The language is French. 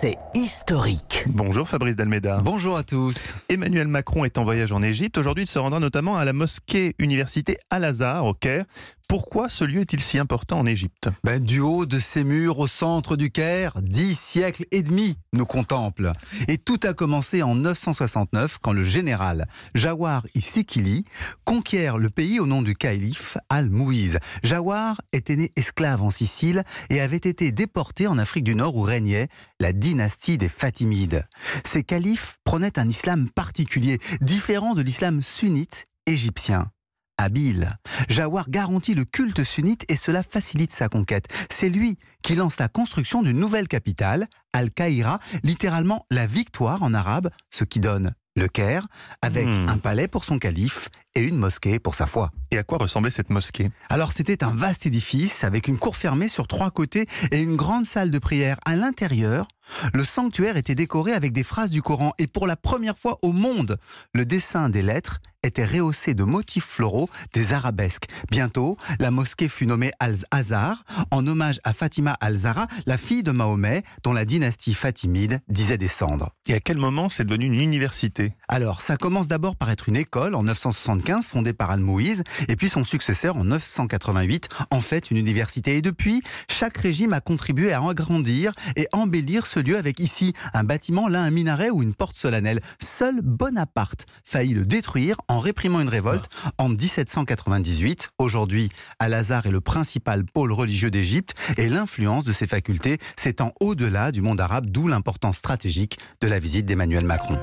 c'est historique. Bonjour Fabrice Dalméda. Bonjour à tous. Emmanuel Macron est en voyage en Égypte. Aujourd'hui, il se rendra notamment à la mosquée université Al-Azhar au Caire. Pourquoi ce lieu est-il si important en Égypte ? Du haut de ces murs au centre du Caire, 10 siècles et demi nous contemplent. Et tout a commencé en 969 quand le général Jawar Isikili conquiert le pays au nom du calife Al-Mouiz. Jawar était né esclave en Sicile et avait été déporté en Afrique du Nord où régnait la dynastie des Fatimides. Ces califes prenaient un islam particulier, différent de l'islam sunnite égyptien. Habile, Jawar garantit le culte sunnite et cela facilite sa conquête. C'est lui qui lance la construction d'une nouvelle capitale, Al-Qaïra, littéralement la victoire en arabe, ce qui donne le Caire, avec un palais pour son calife et une mosquée pour sa foi. Et à quoi ressemblait cette mosquée ? Alors c'était un vaste édifice avec une cour fermée sur 3 côtés et une grande salle de prière. À l'intérieur, le sanctuaire était décoré avec des phrases du Coran et pour la première fois au monde, le dessin des lettres était rehaussé de motifs floraux, des arabesques. Bientôt, la mosquée fut nommée Al-Azhar en hommage à Fatima Al-Zahra, la fille de Mahomet dont la dynastie fatimide disait descendre. Et à quel moment c'est devenu une université ? Alors, ça commence d'abord par être une école en 975 fondée par Al-Mouiz et puis son successeur en 988 en fait une université. Et depuis, chaque régime a contribué à agrandir et embellir ce lieu avec ici un bâtiment, là un minaret ou une porte solennelle. Seul Bonaparte faillit le détruire en réprimant une révolte en 1798. Aujourd'hui, Al-Azhar est le principal pôle religieux d'Égypte et l'influence de ses facultés s'étend au-delà du monde arabe, d'où l'importance stratégique de la visite d'Emmanuel Macron.